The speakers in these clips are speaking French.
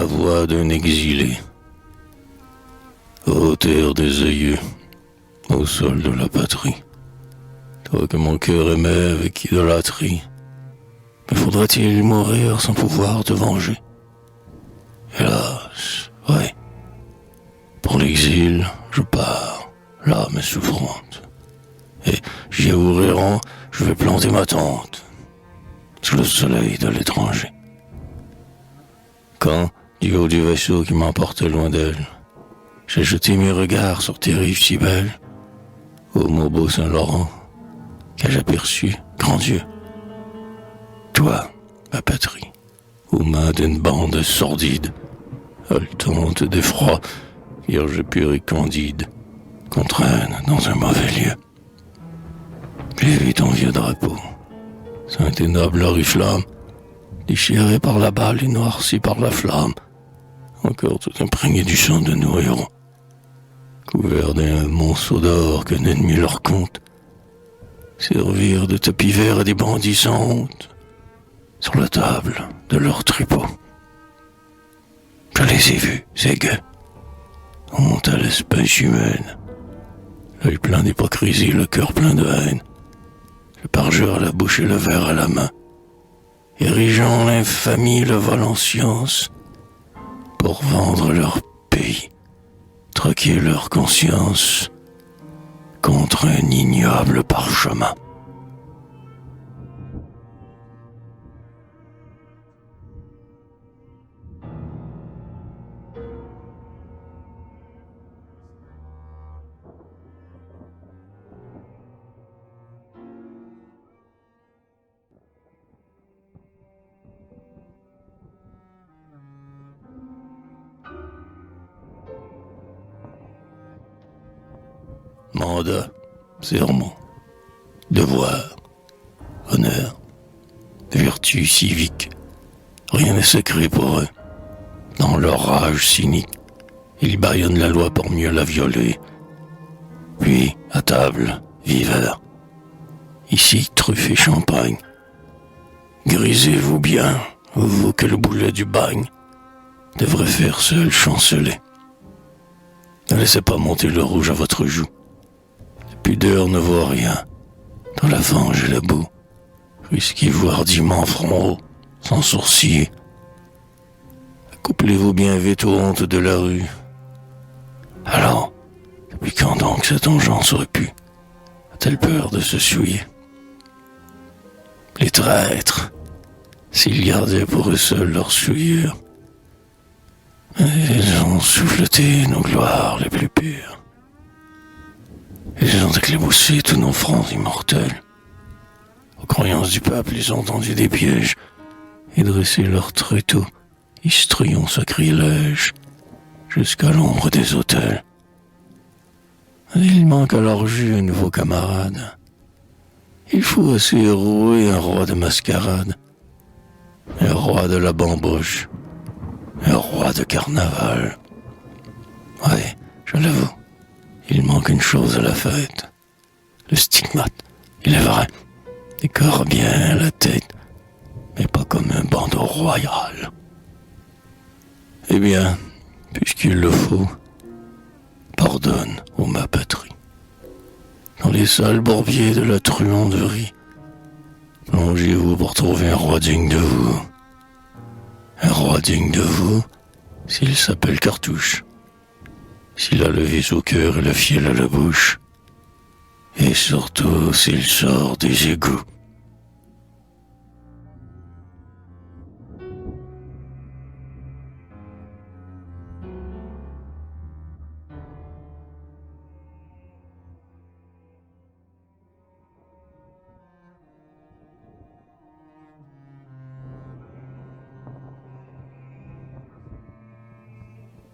La voix d'un exilé. Ô terre des aïeux, au sol de la patrie, toi que mon cœur aimait avec idolâtrie, mais faudra-t-il mourir sans pouvoir te venger? Hélas, ouais, pour l'exil, je pars, l'âme souffrante, et Jéhu errant, je vais planter ma tente, sous le soleil de l'étranger. Quand, du haut du vaisseau qui m'emportait loin d'elle, j'ai jeté mes regards sur tes rives si belles, ô mon beau Saint-Laurent, qu'ai-je aperçu, grand Dieu? Toi, ma patrie, aux mains d'une bande sordide, haletante d'effroi, vierge pure et candide, qu'on traîne dans un mauvais lieu. J'ai vu ton vieux drapeau, saint et noble oriflamme, déchiré par la balle et noirci par la flamme, encore tout imprégné du sang de nos héros, couvert d'un monceau d'or qu'un ennemi leur compte, servir de tapis vert à des bandits sans honte, sur la table de leur tripot. Je les ai vus, ces gueux, honte à l'espèce humaine, l'œil plein d'hypocrisie, le cœur plein de haine, le parjure à la bouche et le verre à la main, érigeant l'infamie, le vol en science, pour vendre leur pays, troquer leur conscience contre un ignoble parchemin. Mandat, serment, devoir, honneur, vertu civique, rien n'est secret pour eux. Dans leur rage cynique, ils bâillonnent la loi pour mieux la violer. Puis, à table, viveur, ici truffe et champagne. Grisez-vous bien, vous que le boulet du bagne devrait faire seul chanceler. Ne laissez pas monter le rouge à votre joue. Pudeur ne vaut rien, dans la fange et la boue. Risquez-vous hardiment front haut, sans sourciller. Accouplez-vous bien vite aux hontes de la rue. Alors, depuis quand donc cette engeance aurait pu? A-t-elle peur de se souiller? Les traîtres, s'ils gardaient pour eux seuls leur souillure, ils ont souffleté nos gloires les plus pures. Ils ont éclaboussé tous nos fronts immortels. Aux croyances du peuple, ils ont tendu des pièges et dressé leurs tréteaux, histrions sacrilèges, jusqu'à l'ombre des autels. Il manque à leur jus un nouveau camarade. Il faut aussi rouer un roi de mascarade, un roi de la bamboche, un roi de carnaval. Ouais, je l'avoue. Il manque une chose à la fête. Le stigmate, il est vrai. Décore bien la tête, mais pas comme un bandeau royal. Eh bien, puisqu'il le faut, pardonne, ô ma patrie. Dans les sales bourbiers de la truanderie, plongez-vous pour trouver un roi digne de vous. Un roi digne de vous, s'il s'appelle Cartouche. S'il a le vis au cœur et le fiel à la bouche, et surtout s'il sort des égouts.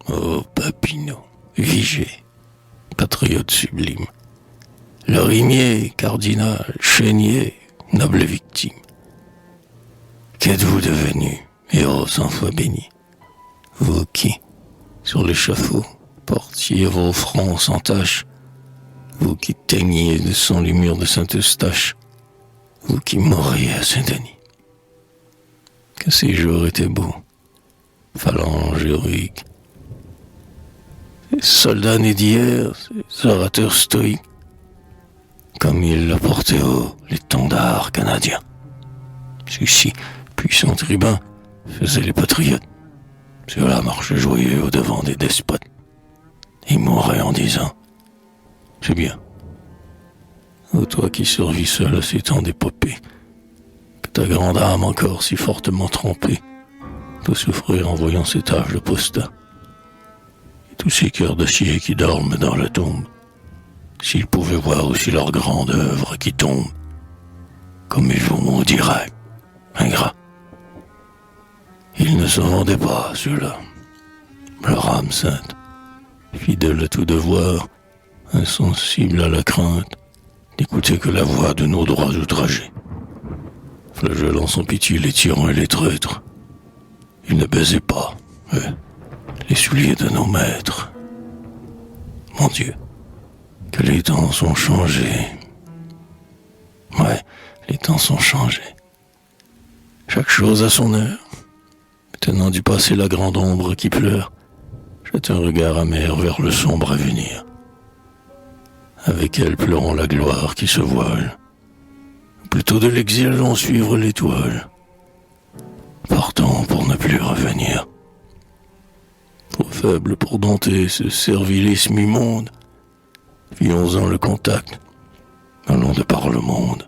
Oh Papineau, Vigée, patriote sublime, Lorimier, cardinal, Chénier, noble victime. Qu'êtes-vous devenu, héros 100 fois béni? Vous qui, sur l'échafaud, portiez vos fronts sans tache, vous qui teigniez de sang les murs de Saint-Eustache, vous qui mourriez à Saint-Denis. Que ces jours étaient beaux, phalange héroïque. Ces soldats nés d'hier, ces orateurs stoïques, comme ils la portaient haut, l'étendard canadien. Ceux-ci, puissants tribuns, faisaient les patriotes. Ceux-là marchaient joyeux au-devant des despotes. Ils mouraient en disant « C'est bien. Ô toi qui survis seul à ces temps d'épopée, que ta grande âme encore si fortement trempée doit souffrir en voyant ces taches de posta. Et tous ces cœurs d'acier qui dorment dans la tombe, s'ils pouvaient voir aussi leur grande œuvre qui tombe, comme ils vous maudiraient, ingrats. Ils ne se vendaient pas, ceux-là. Leur âme sainte, fidèle à tout devoir, insensible à la crainte, n'écoutait que la voix de nos droits outragés. Flagellant sans pitié les tyrans et les traîtres, ils ne baisaient pas, eux, les souliers de nos maîtres. Mon Dieu, que les temps sont changés. Ouais, les temps sont changés. Chaque chose a son heure. Tenant du passé la grande ombre qui pleure, jette un regard amer vers le sombre avenir. Avec elle pleurant la gloire qui se voile. Plutôt de l'exil allons suivre l'étoile, partant pour ne plus revenir. Trop faible pour dompter ce servilisme immonde, fuyons-en le contact, allons de par le monde,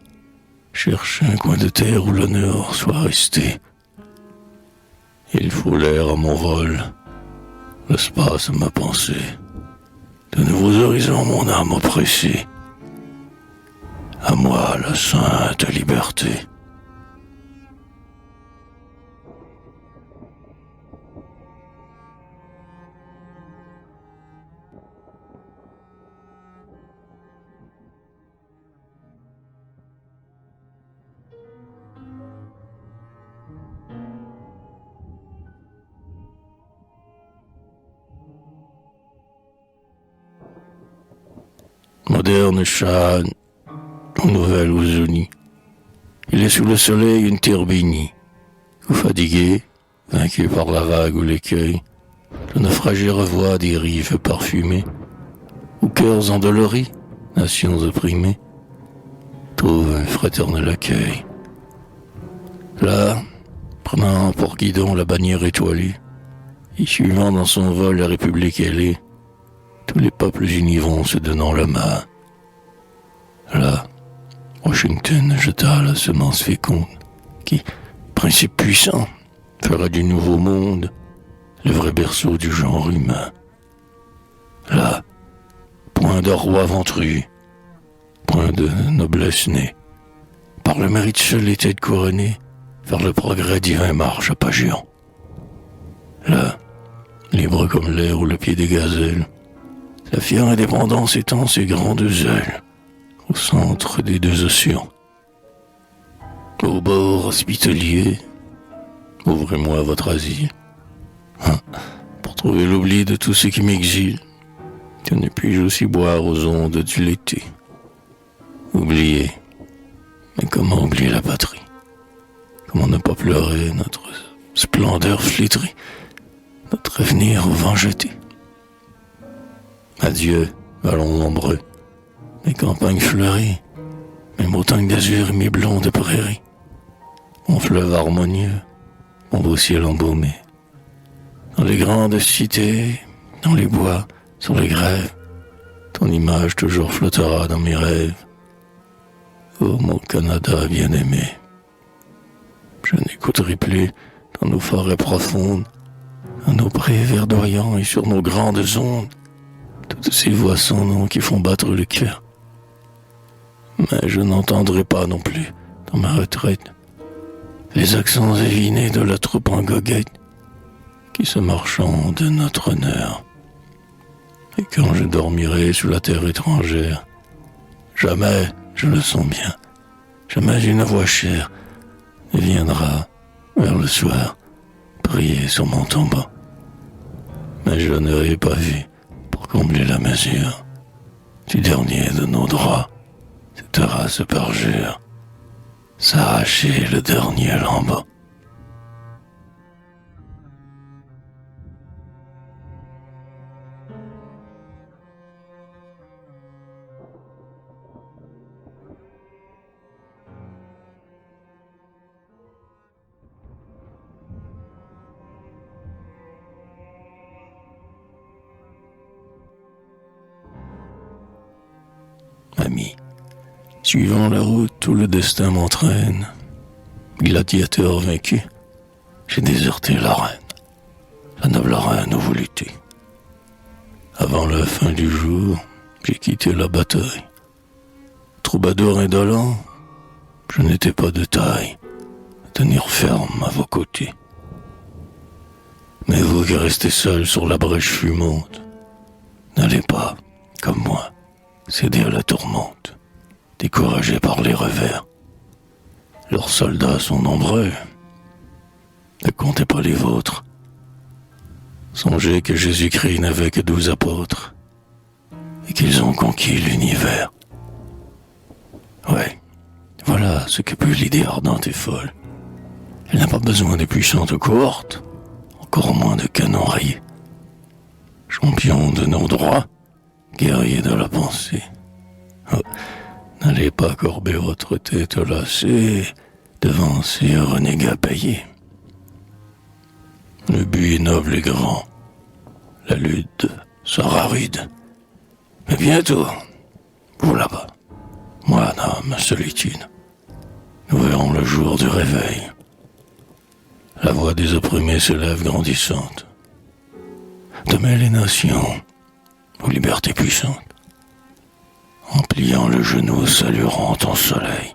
chercher un coin de terre où l'honneur soit resté. Il faut l'air à mon vol, l'espace à ma pensée, de nouveaux horizons mon âme oppressée. À moi la sainte liberté. Moderne Chan, nouvelle Ouzouni. Il est sous le soleil une terre bénie, où fatigué, vaincu par la vague ou l'écueil, le naufragé revoit des rives parfumées, où cœurs endoloris, nations opprimées, trouvent un fraternel accueil. Là, prenant pour guidon la bannière étoilée, et suivant dans son vol la République ailée, tous les peuples unis vont se donnant la main. Là, Washington jeta la semence féconde qui, principe puissant, fera du nouveau monde le vrai berceau du genre humain. Là, point de roi ventru, point de noblesse née, par le mérite seul était couronné, vers le progrès divin marche à pas géant. Là, libre comme l'air ou le pied des gazelles, la fière indépendance étend ses grandes ailes au centre des deux océans. Au bord hospitalier, ouvrez-moi votre asile, pour trouver l'oubli de tout ce qui m'exile, que ne puis-je aussi boire aux ondes du l'été. Oublier, mais comment oublier la patrie? Comment ne pas pleurer notre splendeur flétrie, notre avenir au vent jeté? Adieu, vallons ombreux, mes campagnes fleuries, mes montagnes d'azur et mes blondes prairies, mon fleuve harmonieux, mon beau ciel embaumé. Dans les grandes cités, dans les bois, sur les grèves, ton image toujours flottera dans mes rêves. Oh mon Canada bien-aimé, je n'écouterai plus dans nos forêts profondes, dans nos prés verdoyants et sur nos grandes ondes, toutes ces voix sans nom qui font battre le cœur. Mais je n'entendrai pas non plus, dans ma retraite, les accents évinés de la troupe en goguette qui se marchand de notre honneur. Et quand je dormirai sous la terre étrangère, jamais, je le sens bien, jamais une voix chère ne viendra, vers le soir, prier sur mon tombeau. Mais je n'aurai pas vu, pour combler la mesure du dernier de nos droits, cette race perjure, s'arracher le dernier lambeau. Ami, suivant la route où le destin m'entraîne, gladiateur vaincu, j'ai déserté l'arène. La noble reine où vous luttez. Avant la fin du jour, j'ai quitté la bataille. Troubadour indolent, je n'étais pas de taille à tenir ferme à vos côtés. Mais vous qui restez seul sur la brèche fumante, n'allez pas, comme moi, céder à la tourmente, découragés par les revers. Leurs soldats sont nombreux, ne comptez pas les vôtres. Songez que Jésus-Christ n'avait que 12 apôtres et qu'ils ont conquis l'univers. Ouais, voilà ce que peut l'idée ardente et folle. Elle n'a pas besoin de puissantes cohortes, encore moins de canons rayés. Champion de nos droits, guerrier de la pensée. Oh, n'allez pas corber votre tête lassée devant ces renégats payés. Le but est noble et grand. La lutte sera rude. Mais bientôt, vous là-bas, moi dans ma solitude, nous verrons le jour du réveil. La voix des opprimés se lève grandissante. Demain les nations, aux libertés puissantes, en pliant le genou, salueront ton soleil.